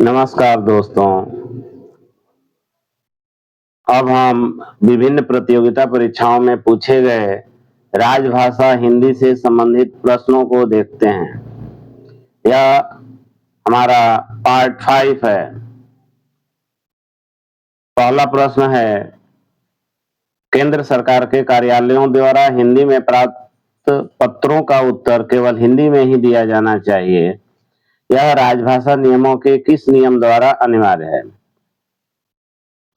नमस्कार दोस्तों। अब हम विभिन्न प्रतियोगिता परीक्षाओं में पूछे गए राजभाषा हिंदी से संबंधित प्रश्नों को देखते हैं। यह हमारा पार्ट 5 है। पहला प्रश्न है, केंद्र सरकार के कार्यालयों द्वारा हिंदी में प्राप्त पत्रों का उत्तर केवल हिंदी में ही दिया जाना चाहिए। यह राजभाषा नियमों के किस नियम द्वारा अनिवार्य है?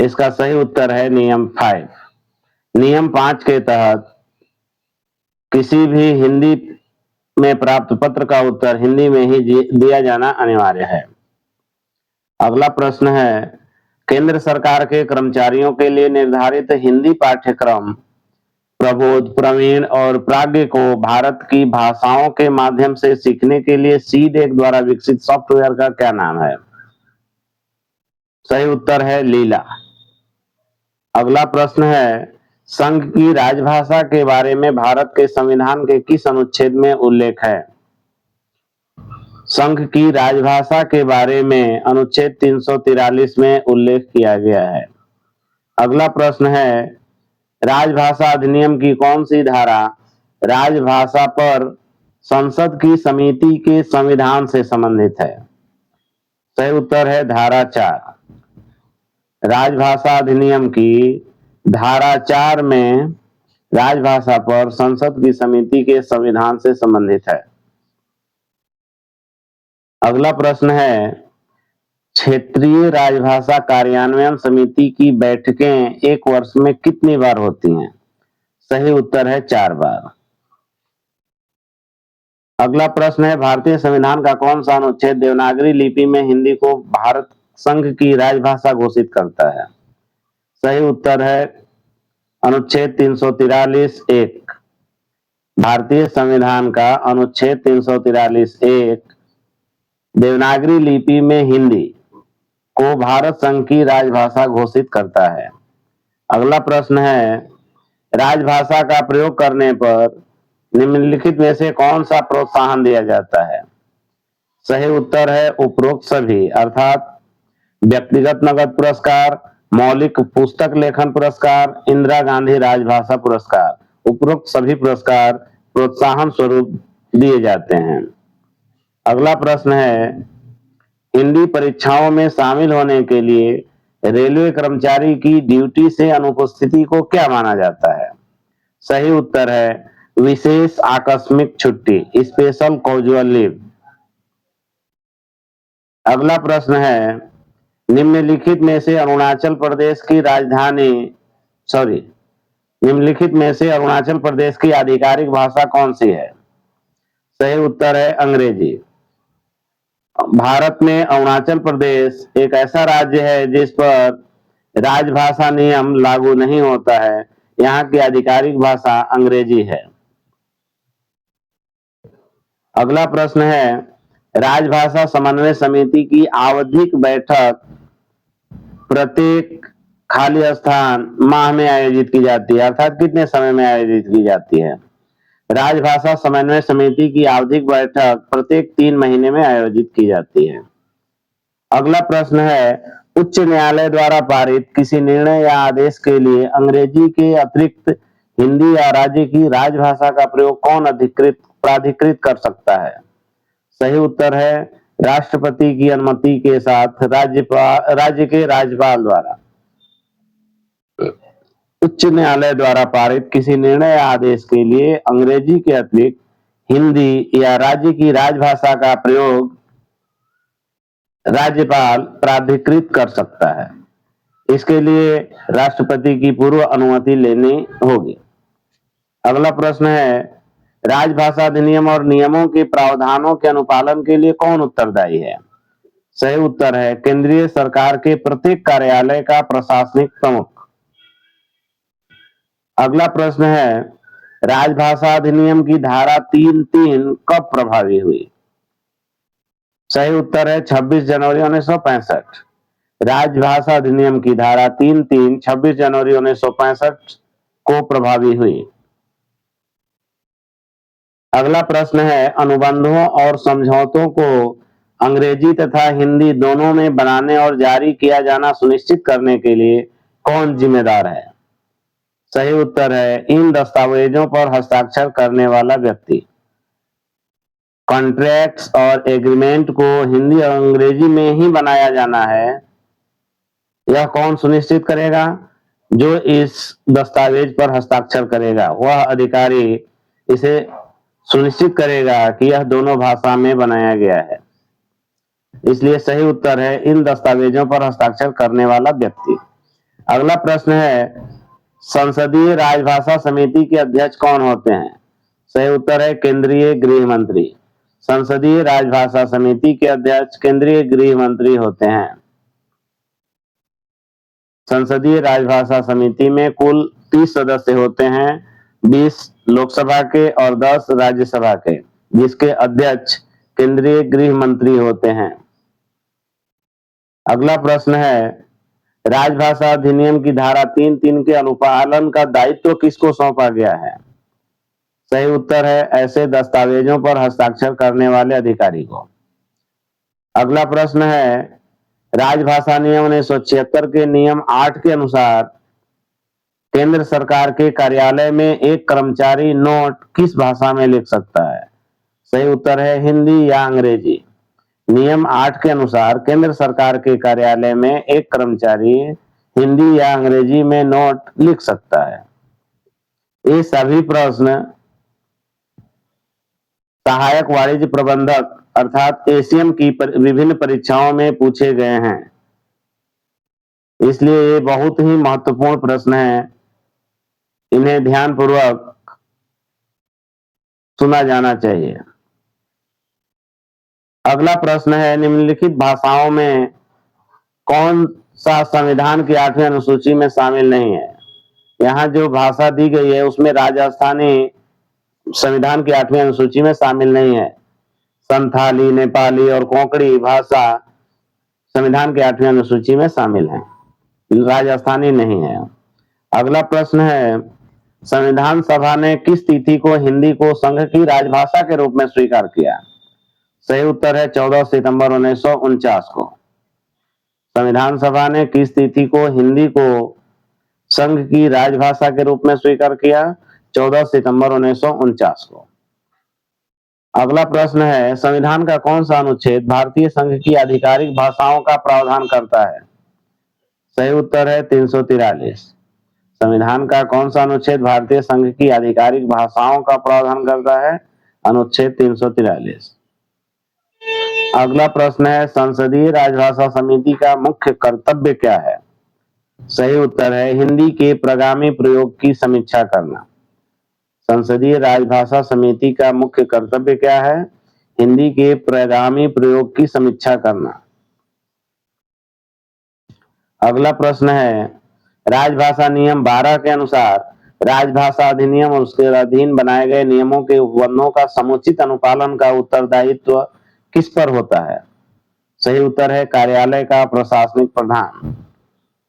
इसका सही उत्तर है नियम 5। नियम 5 के तहत किसी भी हिंदी में प्राप्त पत्र का उत्तर हिंदी में ही दिया जाना अनिवार्य है। अगला प्रश्न है, केंद्र सरकार के कर्मचारियों के लिए निर्धारित हिंदी पाठ्यक्रम प्रबोध, प्रवीण और प्राज्ञ को भारत की भाषाओं के माध्यम से सीखने के लिए सीडेक द्वारा विकसित सॉफ्टवेयर का क्या नाम है? सही उत्तर है लीला। अगला प्रश्न है, संघ की राजभाषा के बारे में भारत के संविधान के किस अनुच्छेद में उल्लेख है? संघ की राजभाषा के बारे में अनुच्छेद 343 में उल्लेख किया गया है। अगला प्रश्न है, राजभाषा अधिनियम की कौन सी धारा राजभाषा पर संसद की समिति के संविधान से संबंधित है? सही उत्तर है धारा 4। राजभाषा अधिनियम की धारा 4 में राजभाषा पर संसद की समिति के संविधान से संबंधित है। अगला प्रश्न है, क्षेत्रीय राजभाषा कार्यान्वयन समिति की बैठकें एक वर्ष में कितनी बार होती हैं? सही उत्तर है 4 बार। अगला प्रश्न है, भारतीय संविधान का कौन सा अनुच्छेद देवनागरी लिपि में हिंदी को भारत संघ की राजभाषा घोषित करता है? सही उत्तर है अनुच्छेद 343(1). भारतीय संविधान का अनुच्छेद 343(1) देवनागरी लिपि में हिंदी को भारत संघ की राजभाषा घोषित करता है। अगला प्रश्न है, राजभाषा का प्रयोग करने पर निम्नलिखित में से कौन सा प्रोत्साहन दिया जाता है? सही उत्तर है उपरोक्त सभी, अर्थात व्यक्तिगत नगद पुरस्कार, मौलिक पुस्तक लेखन पुरस्कार, इंदिरा गांधी राजभाषा पुरस्कार। उपरोक्त सभी पुरस्कार प्रोत्साहन स्वरूप दिए जाते हैं। अगला प्रश्न है, हिंदी परीक्षाओं में शामिल होने के लिए रेलवे कर्मचारी की ड्यूटी से अनुपस्थिति को क्या माना जाता है? सही उत्तर है विशेष आकस्मिक छुट्टी, स्पेशल कैजुअल लीव। अगला प्रश्न है, निम्नलिखित में से अरुणाचल प्रदेश की आधिकारिक भाषा कौन सी है? सही उत्तर है अंग्रेजी। भारत में अरुणाचल प्रदेश एक ऐसा राज्य है जिस पर राजभाषा नियम लागू नहीं होता है। यहाँ की आधिकारिक भाषा अंग्रेजी है। अगला प्रश्न है, राजभाषा समन्वय समिति की आवधिक बैठक प्रत्येक खाली स्थान माह में आयोजित की जाती है, अर्थात कितने समय में आयोजित की जाती है? राजभाषा समन्वय समिति की आवधिक बैठक प्रत्येक 3 महीने में आयोजित की जाती है। अगला प्रश्न है, उच्च न्यायालय द्वारा पारित किसी निर्णय या आदेश के लिए अंग्रेजी के अतिरिक्त हिंदी या राज्य की राजभाषा का प्रयोग कौन प्राधिकृत कर सकता है? सही उत्तर है राष्ट्रपति की अनुमति के साथ राज्य के राज्यपाल द्वारा। उच्च न्यायालय द्वारा पारित किसी निर्णय या आदेश के लिए अंग्रेजी के अतिरिक्त हिंदी या राज्य की राजभाषा का प्रयोग राज्यपाल प्राधिकृत कर सकता है। इसके लिए राष्ट्रपति की पूर्व अनुमति लेनी होगी। अगला प्रश्न है, राजभाषा अधिनियम और नियमों के प्रावधानों के अनुपालन के लिए कौन उत्तरदायी है? सही उत्तर है केंद्रीय सरकार के प्रत्येक कार्यालय का प्रशासनिक प्रमुख। अगला प्रश्न है, राजभाषा अधिनियम की धारा 3(3) कब प्रभावी हुई? सही उत्तर है 26 जनवरी 1965। राजभाषा अधिनियम की धारा 3(3) 26 जनवरी 1965 को प्रभावी हुई। अगला प्रश्न है, अनुबंधों और समझौतों को अंग्रेजी तथा हिंदी दोनों में बनाने और जारी किया जाना सुनिश्चित करने के लिए कौन जिम्मेदार है? सही उत्तर है इन दस्तावेजों पर हस्ताक्षर करने वाला व्यक्ति। कॉन्ट्रैक्ट्स और एग्रीमेंट को हिंदी और अंग्रेजी में ही बनाया जाना है, यह कौन सुनिश्चित करेगा? जो इस दस्तावेज पर हस्ताक्षर करेगा वह अधिकारी इसे सुनिश्चित करेगा कि यह दोनों भाषा में बनाया गया है। इसलिए सही उत्तर है इन दस्तावेजों पर हस्ताक्षर करने वाला व्यक्ति। अगला प्रश्न है संसदीय राजभाषा समिति के अध्यक्ष कौन होते हैं? सही उत्तर है केंद्रीय गृह मंत्री। संसदीय राजभाषा समिति के अध्यक्ष केंद्रीय गृह मंत्री होते हैं। संसदीय राजभाषा समिति में कुल 30 सदस्य होते हैं, 20 लोकसभा के और 10 राज्यसभा के, जिसके अध्यक्ष केंद्रीय गृह मंत्री होते हैं। अगला प्रश्न है राजभाषा अधिनियम की धारा 3(3) के अनुपालन का दायित्व किसको सौंपा गया है? सही उत्तर है ऐसे दस्तावेजों पर हस्ताक्षर करने वाले अधिकारी को। अगला प्रश्न है राजभाषा नियम 1976 के नियम 8 के अनुसार केंद्र सरकार के कार्यालय में एक कर्मचारी नोट किस भाषा में लिख सकता है? सही उत्तर है हिंदी या अंग्रेजी। नियम 8 के अनुसार केंद्र सरकार के कार्यालय में एक कर्मचारी हिंदी या अंग्रेजी में नोट लिख सकता है। ये सभी प्रश्न सहायक वाणिज्य प्रबंधक अर्थात एसीएम की विभिन्न परीक्षाओं में पूछे गए हैं, इसलिए ये बहुत ही महत्वपूर्ण प्रश्न है, इन्हें ध्यानपूर्वक सुना जाना चाहिए। अगला प्रश्न है निम्नलिखित भाषाओं में कौन सा संविधान की 8वीं अनुसूची में शामिल नहीं है? यहाँ जो भाषा दी गई है उसमें राजस्थानी संविधान की 8वीं अनुसूची में शामिल नहीं है। संथाली, नेपाली और कोंकणी भाषा संविधान की 8वीं अनुसूची में शामिल है, राजस्थानी नहीं है। अगला प्रश्न है संविधान सभा ने किस तिथि को हिंदी को संघ की राजभाषा के रूप में स्वीकार किया? सही उत्तर है 14 सितंबर 1949 को। संविधान सभा ने किस तिथि को हिंदी को संघ की राजभाषा के रूप में स्वीकार किया? 14 सितंबर 1949 को। अगला प्रश्न है संविधान का कौन सा अनुच्छेद भारतीय संघ की आधिकारिक भाषाओं का प्रावधान करता है? सही उत्तर है 343। संविधान का कौन सा अनुच्छेद भारतीय संघ की आधिकारिक भाषाओं का प्रावधान करता है? अनुच्छेद 343। अगला प्रश्न है संसदीय राजभाषा समिति का मुख्य कर्तव्य क्या है? सही उत्तर है हिंदी के प्रगामी प्रयोग की समीक्षा करना। संसदीय राजभाषा समिति का मुख्य कर्तव्य क्या है? हिंदी के प्रगामी प्रयोग की समीक्षा करना। अगला प्रश्न है राजभाषा नियम 12 के अनुसार राजभाषा अधिनियम और उसके अधीन बनाए गए नियमों के उपबंधों का समुचित अनुपालन का उत्तरदायित्व किस पर होता है? सही उत्तर है कार्यालय का प्रशासनिक प्रधान।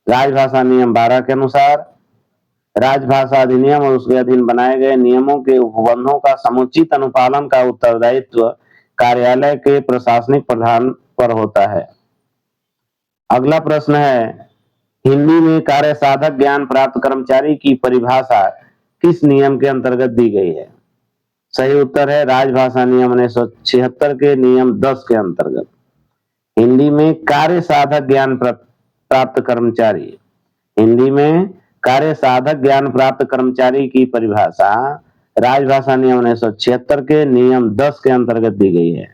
राजभाषा नियम 12 के अनुसार राजभाषा अधिनियम और उसके अधीन बनाए गए नियमों के उपबंधों का समुचित अनुपालन का उत्तरदायित्व कार्यालय के प्रशासनिक प्रधान पर होता है। अगला प्रश्न है हिंदी में कार्य साधक ज्ञान प्राप्त कर्मचारी की परिभाषा किस नियम के अंतर्गत दी गई है? सही उत्तर है राजभाषा नियम 1976 के नियम 10 के अंतर्गत। हिंदी में कार्य साधक ज्ञान प्राप्त कर्मचारी, हिंदी में कार्य साधक ज्ञान प्राप्त कर्मचारी की परिभाषा राजभाषा नियम 1976 के नियम 10 के अंतर्गत दी गई है।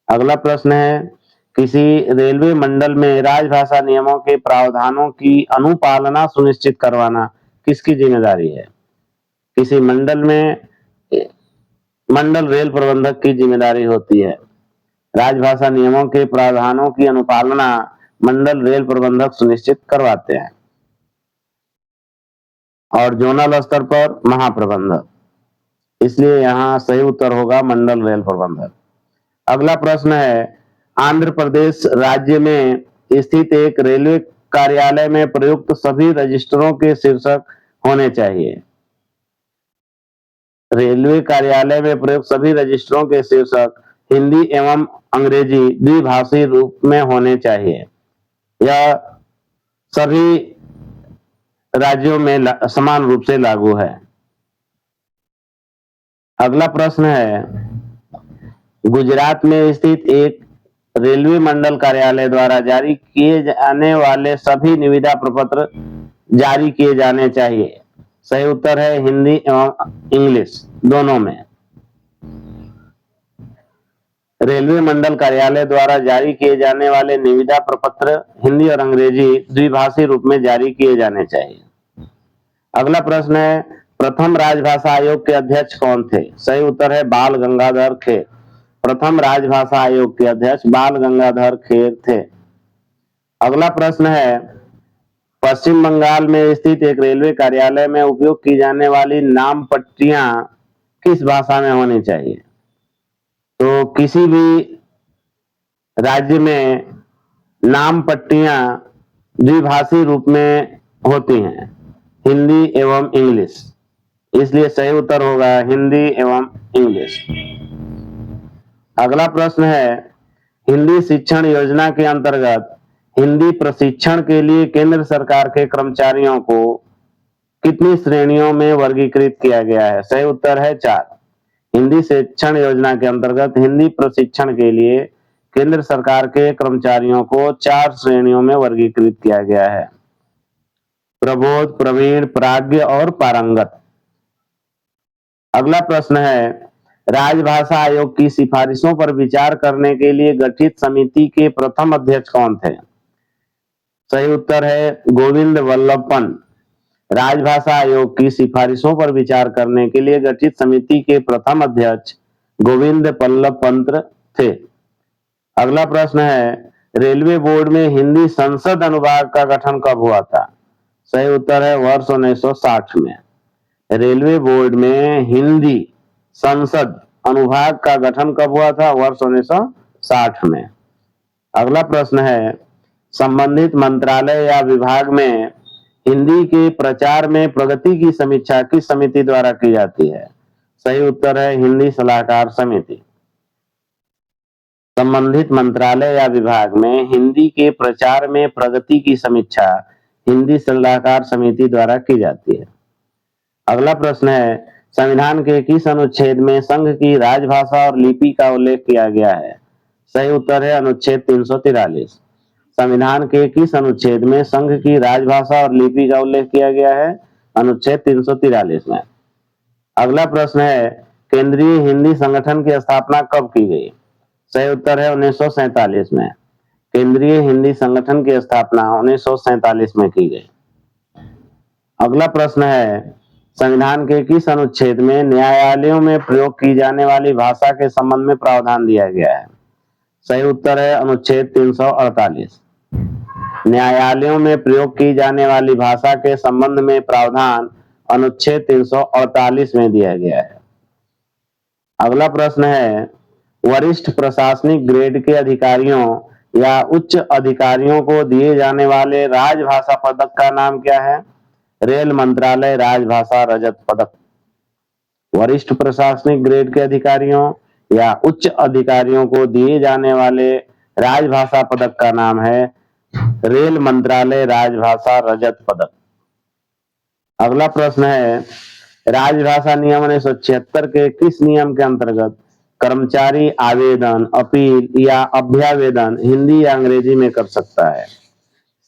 अगला प्रश्न है किसी रेलवे मंडल में राजभाषा नियमों के प्रावधानों की अनुपालना सुनिश्चित करवाना किसकी जिम्मेदारी है? किसी मंडल में मंडल रेल प्रबंधक की जिम्मेदारी होती है। राजभाषा नियमों के प्रावधानों की अनुपालना मंडल रेल प्रबंधक सुनिश्चित करवाते हैं और जोनल स्तर पर महाप्रबंधक, इसलिए यहाँ सही उत्तर होगा मंडल रेल प्रबंधक। अगला प्रश्न है आंध्र प्रदेश राज्य में स्थित एक रेलवे कार्यालय में प्रयुक्त सभी रजिस्टरों के शीर्षक होने चाहिए। रेलवे कार्यालय में प्रयुक्त सभी रजिस्टरों के शीर्षक हिंदी एवं अंग्रेजी द्विभाषी रूप में होने चाहिए। यह सभी राज्यों में समान रूप से लागू है। अगला प्रश्न है, गुजरात में स्थित एक रेलवे मंडल कार्यालय द्वारा जारी किए जाने वाले सभी निविदा प्रपत्र जारी किए जाने चाहिए। सही उत्तर है हिंदी एवं इंग्लिश दोनों में। रेलवे मंडल कार्यालय द्वारा जारी किए जाने वाले निविदा प्रपत्र हिंदी और अंग्रेजी द्विभाषी रूप में जारी किए जाने चाहिए। अगला प्रश्न है, प्रथम राजभाषा आयोग के अध्यक्ष कौन थे? सही उत्तर है बाल गंगाधर खेर। प्रथम राजभाषा आयोग के अध्यक्ष बाल गंगाधर खेर थे। अगला प्रश्न है, पश्चिम बंगाल में स्थित एक रेलवे कार्यालय में उपयोग की जाने वाली नाम पट्टियां किस भाषा में होनी चाहिए? तो किसी भी राज्य में नाम पट्टियां द्विभाषी रूप में होती हैं, हिंदी एवं इंग्लिश, इसलिए सही उत्तर होगा हिंदी एवं इंग्लिश। अगला प्रश्न है, हिंदी शिक्षण योजना के अंतर्गत हिंदी प्रशिक्षण के लिए केंद्र सरकार के कर्मचारियों को कितनी श्रेणियों में वर्गीकृत किया गया है? सही उत्तर है 4। हिंदी शिक्षण योजना के अंतर्गत हिंदी प्रशिक्षण के लिए केंद्र सरकार के कर्मचारियों को 4 श्रेणियों में वर्गीकृत किया गया है, प्रबोध, प्रवीण, प्राज्ञ और पारंगत। अगला प्रश्न है, राजभाषा आयोग की सिफारिशों पर विचार करने के लिए गठित समिति के प्रथम अध्यक्ष कौन थे? सही उत्तर है गोविंद वल्लभ पंत। राजभाषा आयोग की सिफारिशों पर विचार करने के लिए गठित समिति के प्रथम अध्यक्ष गोविंद वल्लभ पंत थे। अगला प्रश्न है, रेलवे बोर्ड में हिंदी संसद अनुभाग का गठन कब हुआ था? सही उत्तर है वर्ष 1960 में। रेलवे बोर्ड में हिंदी संसद अनुभाग का गठन कब हुआ था? वर्ष 1960 में। अगला प्रश्न है, संबंधित मंत्रालय या विभाग में हिंदी के प्रचार में प्रगति की समीक्षा किस समिति द्वारा की जाती है? सही उत्तर है हिंदी सलाहकार समिति। संबंधित मंत्रालय या विभाग में हिंदी के प्रचार में प्रगति की समीक्षा हिंदी सलाहकार समिति द्वारा की जाती है। अगला प्रश्न है, संविधान के किस अनुच्छेद में संघ की राजभाषा और लिपि का उल्लेख किया गया है? सही उत्तर है अनुच्छेद 343। संविधान के किस अनुच्छेद में संघ की राजभाषा और लिपि का उल्लेख किया गया है? अनुच्छेद 343 में। अगला प्रश्न है, केंद्रीय हिंदी संगठन की स्थापना कब की गई? सही उत्तर है 1947 में। केंद्रीय हिंदी संगठन की स्थापना 1947 में की गई। अगला प्रश्न है, संविधान के किस अनुच्छेद में न्यायालयों में प्रयोग की जाने वाली भाषा के संबंध में प्रावधान दिया गया है? सही उत्तर है अनुच्छेद 348। न्यायालयों में प्रयोग की जाने वाली भाषा के संबंध में प्रावधान अनुच्छेद 348 में दिया गया है। अगला प्रश्न है, वरिष्ठ प्रशासनिक ग्रेड के अधिकारियों या उच्च अधिकारियों को दिए जाने वाले राजभाषा पदक का नाम क्या है? रेल मंत्रालय राजभाषा रजत पदक। वरिष्ठ प्रशासनिक ग्रेड के अधिकारियों या उच्च अधिकारियों को दिए जाने वाले राजभाषा पदक का नाम है रेल मंत्रालय राजभाषा रजत पदक। अगला प्रश्न है, राजभाषा नियम 1976 के किस नियम के अंतर्गत कर्मचारी आवेदन, अपील या अभ्यावेदन हिंदी या अंग्रेजी में कर सकता है?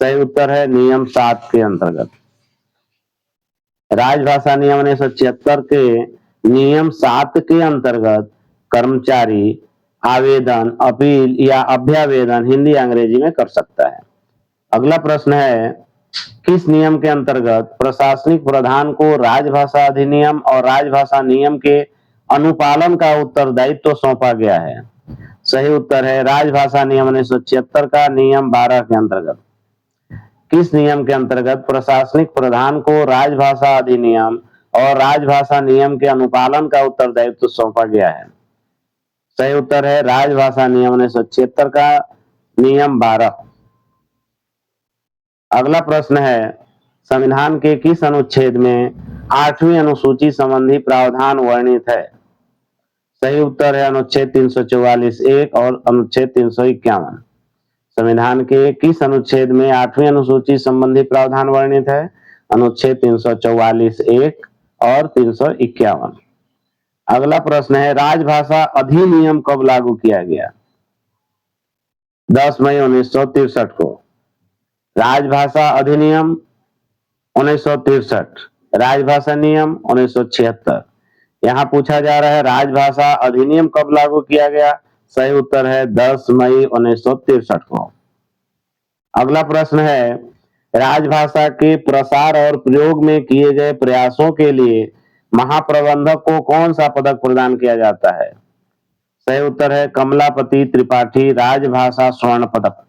सही उत्तर है नियम 7 के अंतर्गत। राजभाषा नियम 1976 के नियम 7 के अंतर्गत कर्मचारी आवेदन, अपील या अभ्यावेदन हिंदी या अंग्रेजी में कर सकता है। अगला प्रश्न है, किस नियम के अंतर्गत प्रशासनिक प्रधान को राजभाषा अधिनियम और राजभाषा नियम के अनुपालन का उत्तरदायित्व सौंपा गया है? सही उत्तर है राजभाषा नियम 1976 का नियम 12 के अंतर्गत। किस नियम के अंतर्गत प्रशासनिक प्रधान को राजभाषा अधिनियम और राजभाषा नियम के अनुपालन का उत्तरदायित्व सौंपा गया है? सही उत्तर है राजभाषा नियम 1976 का नियम 12। अगला प्रश्न है, संविधान के किस अनुच्छेद में 8वीं अनुसूची संबंधी प्रावधान वर्णित है? सही उत्तर है अनुच्छेद 344(1) और अनुच्छेद 351। संविधान के किस अनुच्छेद में 8वीं अनुसूची संबंधी प्रावधान वर्णित है? अनुच्छेद 344(1) और 351। अगला प्रश्न है राजभाषा अधिनियम कब लागू किया गया? 10 मई 1963 को। राजभाषा अधिनियम 1963, राजभाषा नियम 1976। यहाँ पूछा जा रहा है राजभाषा अधिनियम कब लागू किया गया? सही उत्तर है 10 मई 1963 को। अगला प्रश्न है राजभाषा के प्रसार और प्रयोग में किए गए प्रयासों के लिए महाप्रबंधक को कौन सा पदक प्रदान किया जाता है? सही उत्तर है कमलापति त्रिपाठी राजभाषा स्वर्ण पदक।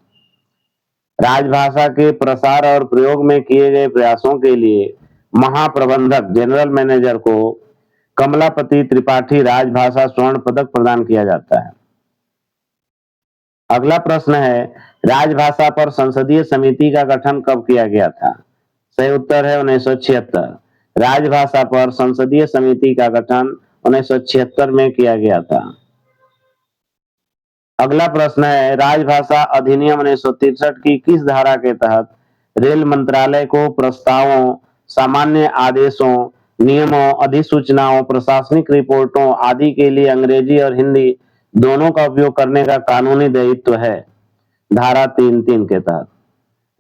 राजभाषा के प्रसार और प्रयोग में किए गए प्रयासों के लिए महाप्रबंधक जनरल मैनेजर को कमलापति त्रिपाठी राजभाषा स्वर्ण पदक प्रदान किया जाता है। अगला प्रश्न है राजभाषा पर संसदीय समिति का गठन कब किया गया था? सही उत्तर है 1976। राजभाषा पर संसदीय समिति का गठन 1976 में किया गया था। अगला प्रश्न है राजभाषा अधिनियम 1963 की किस धारा के तहत रेल मंत्रालय को प्रस्तावों, सामान्य आदेशों, नियमों, अधिसूचनाओं, प्रशासनिक रिपोर्टों आदि के लिए अंग्रेजी और हिंदी दोनों का उपयोग करने का कानूनी दायित्व है? धारा 3(3) के तहत।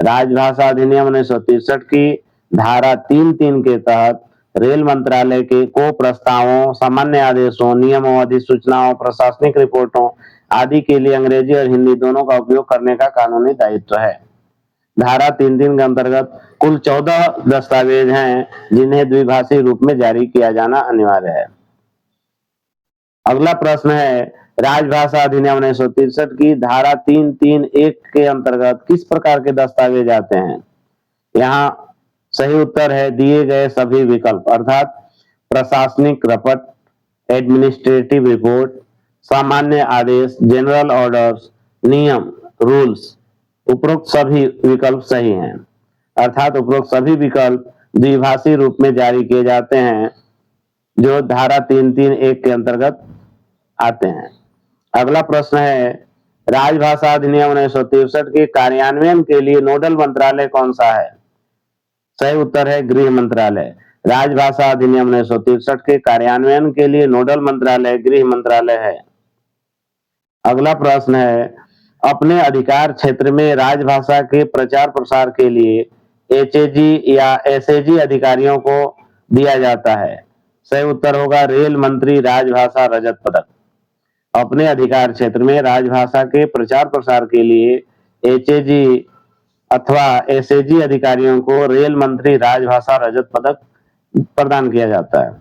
राजभाषा अधिनियम 1963 की धारा 3(3) के तहत रेल मंत्रालय के को प्रस्तावों, सामान्य आदेशों, नियमों, अधिसूचनाओं, प्रशासनिक रिपोर्टों आदि के लिए अंग्रेजी और हिंदी दोनों का उपयोग करने का कानूनी दायित्व है। धारा 3(3) के अंतर्गत कुल 14 दस्तावेज हैं जिन्हें द्विभाषी रूप में जारी किया जाना अनिवार्य है। अगला प्रश्न है राजभाषा अधिनियम 1963 की धारा 3(3)(1) के अंतर्गत किस प्रकार के दस्तावेज आते हैं? यहाँ सही उत्तर है दिए गए सभी विकल्प, अर्थात प्रशासनिक रपट, एडमिनिस्ट्रेटिव रिपोर्ट, सामान्य आदेश, जनरल ऑर्डर्स, नियम, रूल्स। उपरोक्त सभी विकल्प सही हैं, अर्थात उपरोक्त सभी विकल्प द्विभाषी रूप में जारी किए जाते हैं जो धारा 3(3)(1) के अंतर्गत आते हैं। अगला प्रश्न है राजभाषा अधिनियम 1963 के कार्यान्वयन के लिए नोडल मंत्रालय कौन सा है? सही उत्तर है गृह मंत्रालय। राजभाषा अधिनियम 1963 के कार्यान्वयन के लिए नोडल मंत्रालय गृह मंत्रालय है। अगला प्रश्न है अपने अधिकार क्षेत्र में राजभाषा के प्रचार प्रसार के लिए एचएजी या एसएजी अधिकारियों को दिया जाता है? सही उत्तर होगा रेल मंत्री राजभाषा रजत पदक। अपने अधिकार क्षेत्र में राजभाषा के प्रचार प्रसार के लिए एचएजी अथवा एसएजी अधिकारियों को रेल मंत्री राजभाषा रजत पदक प्रदान किया जाता है।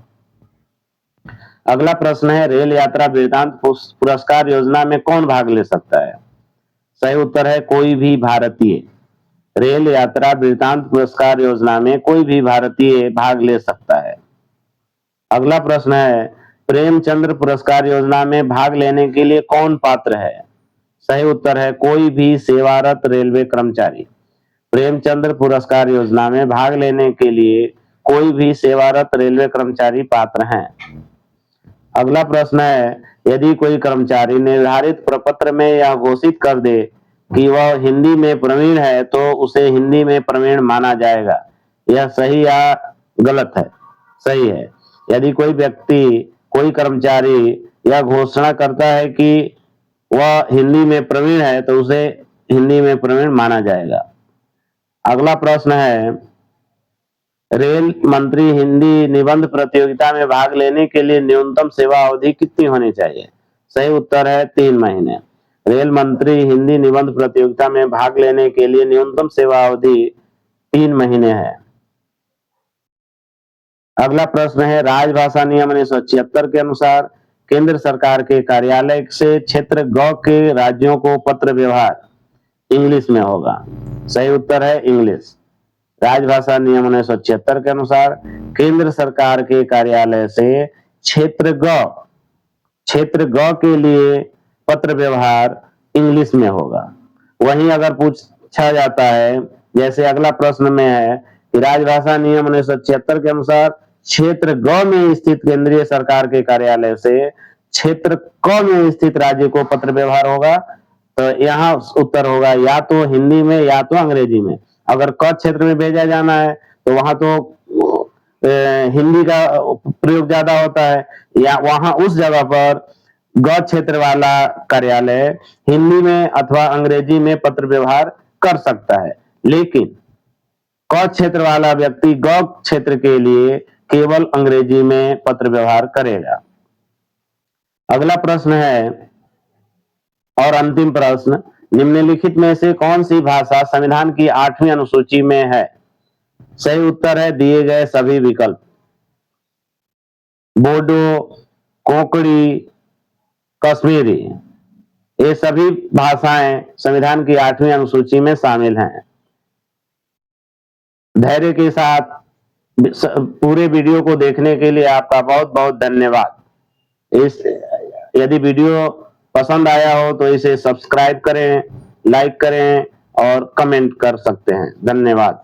अगला प्रश्न है रेल यात्रा वृत्तांत पुरस्कार योजना में कौन भाग ले सकता है? सही उत्तर है कोई भी भारतीय। रेल यात्रा वृत्तांत पुरस्कार योजना में कोई भी भारतीय भाग ले सकता है। अगला प्रश्न है प्रेमचंद्र पुरस्कार योजना में भाग लेने के लिए कौन पात्र है? सही उत्तर है कोई भी सेवारत रेलवे कर्मचारी। प्रेमचंद्र पुरस्कार योजना में भाग लेने के लिए कोई भी सेवारत रेलवे कर्मचारी पात्र हैं। अगला प्रश्न है यदि कोई कर्मचारी निर्धारित प्रपत्र में यह घोषित कर दे कि वह हिंदी में प्रवीण है तो उसे हिंदी में प्रवीण माना जाएगा, यह सही या गलत है? सही है। यदि कोई व्यक्ति, कोई कर्मचारी यह घोषणा करता है कि वह हिंदी में प्रवीण है तो उसे हिंदी में प्रवीण माना जाएगा। अगला प्रश्न है रेल मंत्री हिंदी निबंध प्रतियोगिता में भाग लेने के लिए न्यूनतम सेवा अवधि कितनी होनी चाहिए? सही उत्तर है 3 महीने। रेल मंत्री हिंदी निबंध प्रतियोगिता में भाग लेने के लिए न्यूनतम सेवा अवधि 3 महीने है। अगला प्रश्न है राजभाषा नियम 1976 के अनुसार केंद्र सरकार के कार्यालय से क्षेत्र ग के राज्यों को पत्र व्यवहार इंग्लिश में होगा। सही उत्तर है इंग्लिश। राजभाषा नियम 1976 के अनुसार केंद्र सरकार के कार्यालय से क्षेत्र ग के लिए पत्र व्यवहार इंग्लिश में होगा। वहीं अगर पूछा जाता है जैसे अगला प्रश्न में है कि राजभाषा नियम 1976 के अनुसार क्षेत्र ग में स्थित केंद्रीय सरकार के कार्यालय से क्षेत्र क में स्थित राज्य को पत्र व्यवहार होगा? तो यहाँ उत्तर होगा या तो हिंदी में या तो अंग्रेजी में। अगर क क्षेत्र में भेजा जाना है तो वहां तो हिंदी का प्रयोग ज्यादा होता है, या वहां उस जगह पर ग क्षेत्र वाला कार्यालय हिंदी में अथवा अंग्रेजी में पत्र व्यवहार कर सकता है, लेकिन क क्षेत्र वाला व्यक्ति ग क्षेत्र के लिए केवल अंग्रेजी में पत्र व्यवहार करेगा। अगला प्रश्न है और अंतिम प्रश्न, निम्नलिखित में से कौन सी भाषा संविधान की 8वीं अनुसूची में है? सही उत्तर है दिए गए सभी विकल्प। बोडो, कोंकणी, कश्मीरी, ये सभी भाषाएं संविधान की 8वीं अनुसूची में शामिल हैं। धैर्य के साथ पूरे वीडियो को देखने के लिए आपका बहुत बहुत धन्यवाद। यदि वीडियो पसंद आया हो तो इसे सब्सक्राइब करें, लाइक करें और कमेंट कर सकते हैं। धन्यवाद।